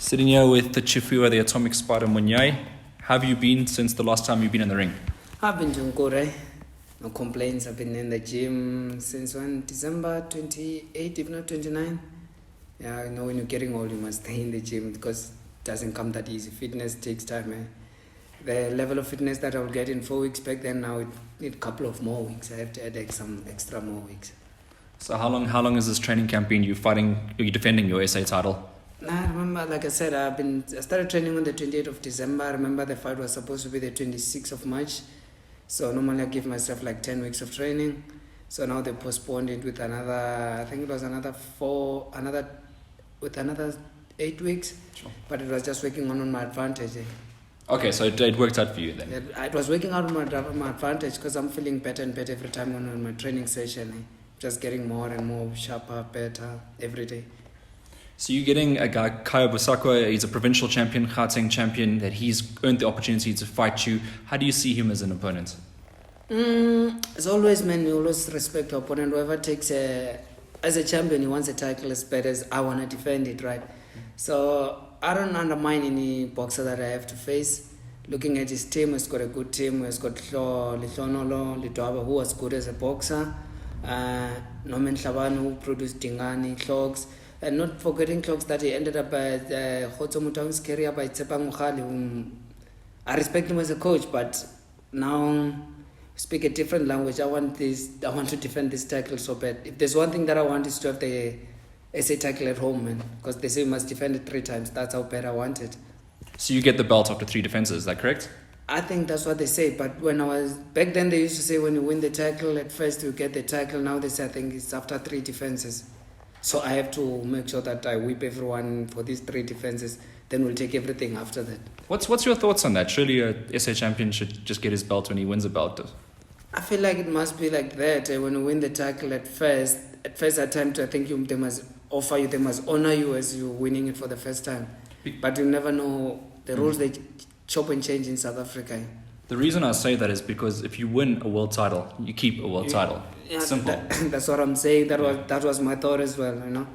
Sitting here with the Tshifhiwa, the atomic spider Munyai. How have you been since the last time you've been in the ring? I've been doing good, eh? No complaints. I've been in the gym since when? December 28, if not 29. Yeah, when you're getting old, you must stay in the gym because it doesn't come that easy. Fitness takes time, eh? The level of fitness that I would get in 4 weeks back then, now it need a couple of more weeks. I have to add some extra more weeks. So how long has this training camp been? You're defending your SA title? I remember, like I said, I started training on the 28th of December. I remember the fight was supposed to be the 26th of March. So normally I give myself like 10 weeks of training. So now they postponed it with another, I think it was another 8 weeks. Sure. But it was just working on my advantage. Okay, so it worked out for you then? It was working out on my advantage because I'm feeling better and better every time I'm on my training session. Just getting more and more sharper, better every day. So you're getting a guy, Busakwe, he's a provincial champion, Gauteng champion, that he's earned the opportunity to fight you. How do you see him as an opponent? As always, man, you always respect your opponent. Whoever takes as a champion, he wants a title as bad as I want to defend it, right? So I don't undermine any boxer that I have to face. Looking at his team, he's got a good team. He's got Lihlonolo, Lidwaba, who was good as a boxer. Norman Shabano, who produced Dingani, Clogs. And not forgetting Clogs that he ended up at Khotsomutang's career by Tsepang Mukhali, whom I respect him as a coach, but now speak a different language. I want to defend this title so bad. If there's one thing that I want is to have the SA title at home, man, because they say you must defend it 3 times. That's how bad I want it. So you get the belt after 3 defenses, is that correct? I think that's what they say, but when I was back then, they used to say when you win the title at first you get the title. Now they say I think it's after 3 defenses. So I have to make sure that I whip everyone for these 3 defenses. Then we'll take everything after that. What's your thoughts on that? Surely a SA champion should just get his belt when he wins a belt. I feel like it must be like that. When you win the title at first attempt, I think they must offer you, they must honor you as you're winning it for the first time. But you never know the rules. They chop and change in South Africa. The reason I say that is because if you win a world title, you keep a world title. Yeah, simple. That's what I'm saying. That was my thought as well,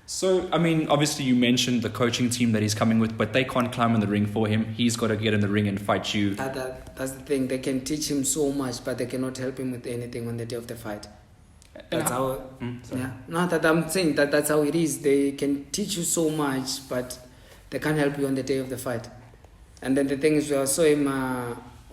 So, I mean, obviously you mentioned the coaching team that he's coming with, but they can't climb in the ring for him. He's got to get in the ring and fight you. That's the thing. They can teach him so much, but they cannot help him with anything on the day of the fight. That's how. Yeah. Not that I'm saying that's how it is. They can teach you so much, but they can't help you on the day of the fight. And then the thing is, we saw him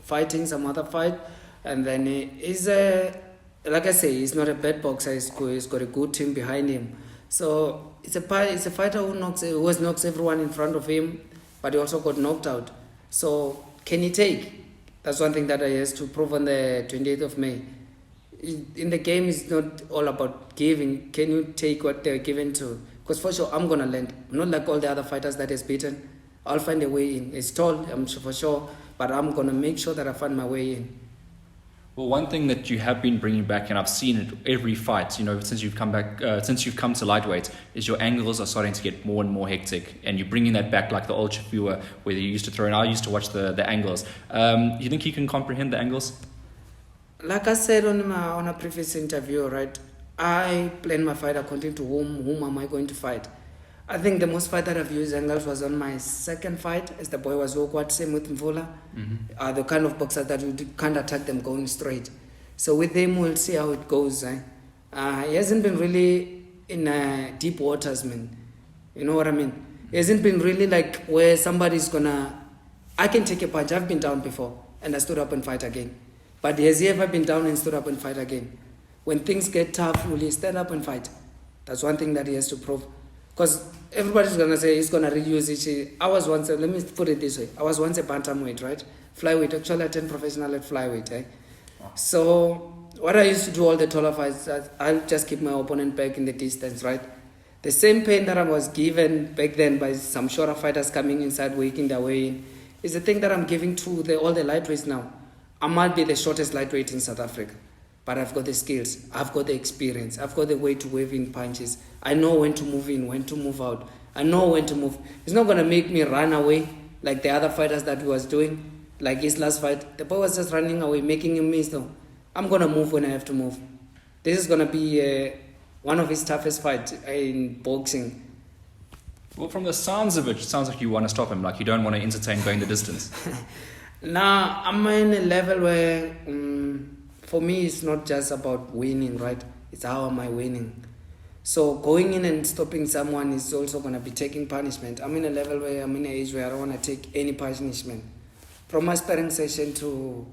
fighting some other fight, and then he's like I say, he's not a bad boxer. He's got a good team behind him. So it's a fighter who always knocks everyone in front of him, but he also got knocked out. So can he take? That's one thing that he has to prove on the 28th of May. In the game, it's not all about giving. Can you take what they're given to? Because for sure, I'm gonna land. I'm not like all the other fighters that he's beaten. I'll find a way in. It's tall, I'm sure for sure, but I'm gonna make sure that I find my way in. Well, one thing that you have been bringing back, and I've seen it every fight, since you've come back, since you've come to lightweight, is your angles are starting to get more and more hectic, and you're bringing that back like the old Tshifhiwa, where you used to throw. And I used to watch the angles. You think you can comprehend the angles? Like I said on a previous interview, right? I plan my fight according to whom am I going to fight. I think the most fight that I've used angles was on my second fight, as the boy was awkward, same with Mvula. The kind of boxers that you can't attack them going straight. So with him, we'll see how it goes. He hasn't been really in deep waters, man. You know what I mean? He hasn't been really like where somebody's I can take a punch. I've been down before, and I stood up and fight again. But has he ever been down and stood up and fight again? When things get tough, will he stand up and fight? That's one thing that he has to prove. Because everybody's going to say he's going to reuse it. Let me put it this way. I was once a bantamweight, right? Flyweight. Actually, I turned professional at flyweight. So what I used to do all the taller fights, I'll just keep my opponent back in the distance, right? The same pain that I was given back then by some shorter fighters coming inside, working their way in, is the thing that I'm giving to all the lightweights now. I might be the shortest lightweight in South Africa, but I've got the skills, I've got the experience, I've got the way to wave in punches. I know when to move in, when to move out. I know when to move. It's not going to make me run away like the other fighters that he was doing. Like his last fight, the boy was just running away, making him miss though. I'm going to move when I have to move. This is going to be one of his toughest fights in boxing. Well, from the sounds of it sounds like you want to stop him. Like you don't want to entertain going the distance. Now, I'm in a level where, for me, it's not just about winning, right? It's how am I winning. So going in and stopping someone is also going to be taking punishment. I'm in a level where I'm in an age where I don't want to take any punishment. From my sparring session to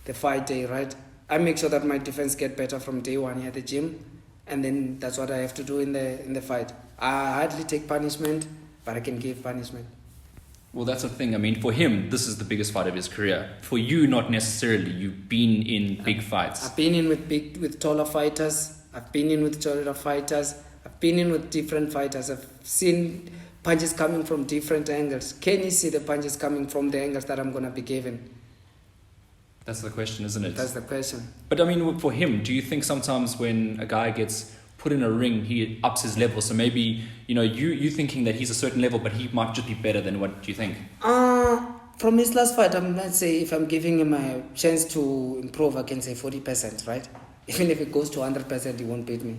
the fight day, right? I make sure that my defense get better from day one here at the gym. And then that's what I have to do in the fight. I hardly take punishment, but I can give punishment. Well, that's the thing. I mean, for him, this is the biggest fight of his career. For you, not necessarily. You've been in big fights. I've been in with taller fighters. I've been in with taller fighters. I've been in with different fighters. I've seen punches coming from different angles. Can you see the punches coming from the angles that I'm going to be given? That's the question, isn't it? That's the question. But I mean, for him, do you think sometimes when a guy gets put in a ring, he ups his level? So maybe, you thinking that he's a certain level, but he might just be better than what you think? From his last fight, let's say if I'm giving him a chance to improve, I can say 40%, right? Even if it goes to 100%, he won't beat me.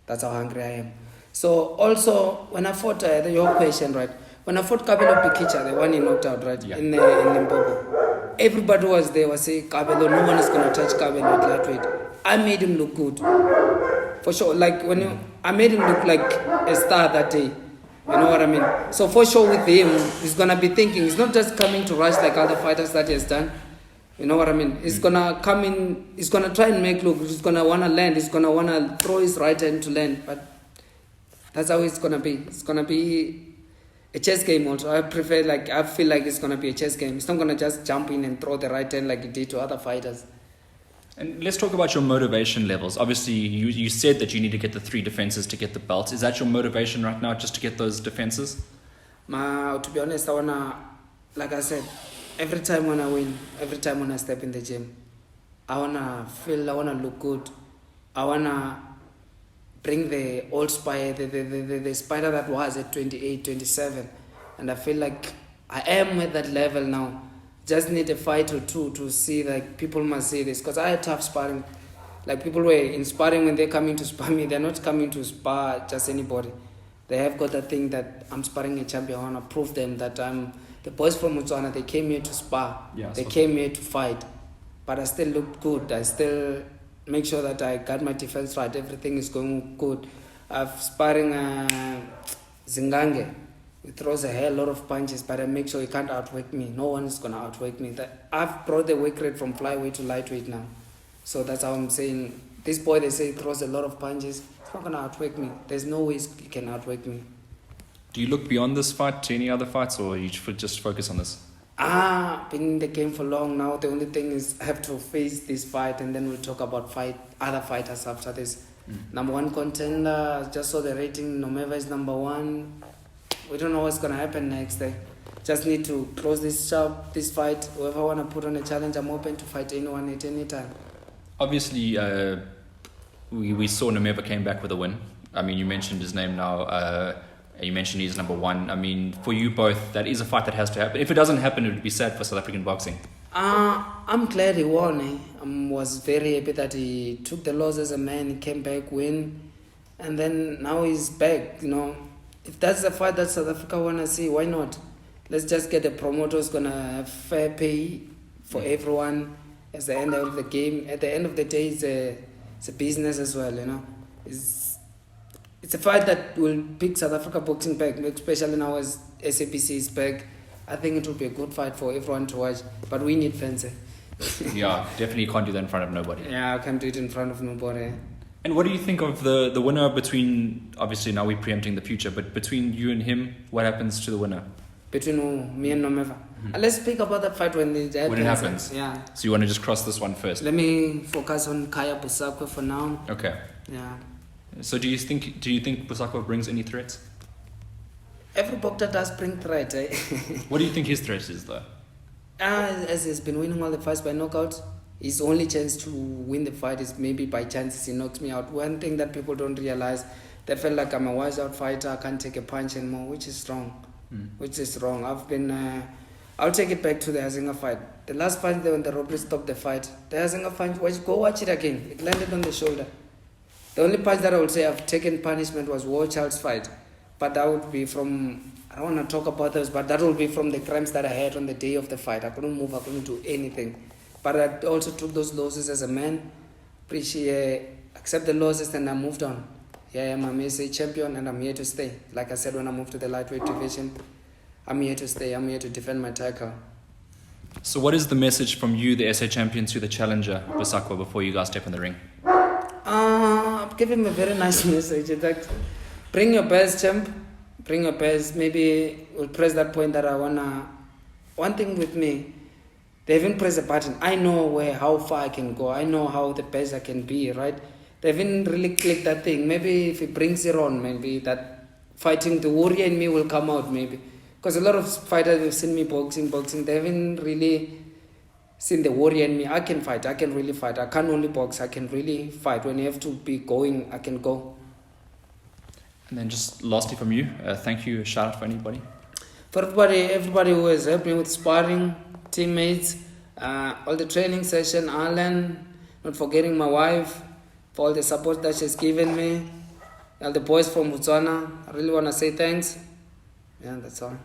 That's how hungry I am. So also, when I fought, your question, right? When I fought Kabelo Pikicha, the one he knocked out, right? Yeah. In Limpopo. Everybody was there, was saying, Kabelo, no one is going to touch Kabelo at lightweight. I made him look good. For sure. Like, I made him look like a star that day. You know what I mean? So for sure with him, he's going to be thinking, he's not just coming to rush like other fighters that he has done. You know what I mean? He's going to come in, he's going to try and make look, he's going to want to land, he's going to want to throw his right hand to land. But that's how it's going to be. It's going to be a chess game also. I feel like it's going to be a chess game. He's not going to just jump in and throw the right hand like he did to other fighters. And let's talk about your motivation levels. Obviously, you said that you need to get the 3 defenses to get the belt. Is that your motivation right now, just to get those defenses? To be honest, I want to, like I said, every time when I win, every time when I step in the gym, I want to look good. I want to bring the old spider, the spider that was at 28, 27. And I feel like I am at that level now. Just need a fight or two to see, like, people must see this. Because I had tough sparring. Like, people were in sparring when they're coming to spar me. They're not coming to spar just anybody. They have got that thing that I'm sparring a champion. I want to prove them that I'm... The boys from Botswana, they came here to spar. Yeah, they came here to fight. But I still look good. I still make sure that I got my defense right. Everything is going good. I've sparring Zingange. He throws a hell lot of punches, but I make sure he can't outwork me. No one is going to outwork me. I've brought the weight rate from flyweight to lightweight now. So that's how I'm saying. This boy, they say, throws a lot of punches. He's not going to outwork me. There's no way he can outwork me. Do you look beyond this fight to any other fights, or you just focus on this? Been in the game for long now. The only thing is I have to face this fight, and then we'll talk about other fighters after this. Number 1 contender, just saw the rating. Nomeva is number 1. We don't know what's going to happen next day. Just need to close this fight. Whoever want to put on a challenge, I'm open to fight anyone at any time. Obviously, we saw Nomeva came back with a win. I mean, you mentioned his name now. You mentioned he's number 1. I mean, for you both, that is a fight that has to happen. If it doesn't happen, it would be sad for South African boxing. I'm glad he won. I was very happy that he took the loss as a man. He came back, win. And then now he's back, If that's the fight that South Africa want to see, why not? Let's just get the promoters going to have fair pay for everyone at the end of the game. At the end of the day, it's a business as well, It's a fight that will pick South Africa boxing back, especially now as SABC is back. I think it will be a good fight for everyone to watch, but we need fans. Yeah, definitely can't do that in front of nobody. Yeah, I can't do it in front of nobody. And what do you think of the winner between, obviously now we're preempting the future, but between you and him, what happens to the winner? Between me and Nomeva. Let's speak about that fight when it happens. When it happens? Yeah. So you want to just cross this one first? Let me focus on Kaya Busakwe for now. Okay. Yeah. So do you think Busakwe brings any threats? Every boxer does bring threats. What do you think his threat is though? As he's been winning all the fights by knockouts, his only chance to win the fight is maybe by chances he knocks me out. One thing that people don't realize, they feel like I'm a wise out fighter, I can't take a punch anymore, which is wrong. I'll take it back to the Hazinga fight. The last fight when the robbery stopped the fight, the Hazinga fight, go watch it again. It landed on the shoulder. The only punch that I would say I've taken punishment was War Child's fight. but that would be from, I don't want to talk about those, but that will be from the cramps that I had on the day of the fight. I couldn't move, I couldn't do anything. But I also took those losses as a man, accept the losses, and I moved on. Yeah, I'm SA champion and I'm here to stay. Like I said, when I moved to the lightweight division, I'm here to stay. I'm here to defend my title. So what is the message from you, the SA champion, to the challenger, Busakwe, before you guys step in the ring? Give him a very nice message. It's like, bring your best, champ. Bring your best. Maybe we'll press that point that I wanna. One thing with me, they haven't pressed a button. I know how far I can go. I know how the best I can be, right? They haven't really clicked that thing. Maybe if he brings it on, maybe that fighting, the warrior in me will come out, maybe. Because a lot of fighters have seen me boxing, they haven't really seen the warrior in me. I can fight, I can really fight. I can't only box, I can really fight. When you have to be going, I can go. And then just lastly from you, thank you, a shout out for anybody. For everybody who has helped me with sparring, teammates, all the training session, Alan, not forgetting my wife, for all the support that she's given me, all the boys from Botswana. I really want to say thanks. Yeah, that's all.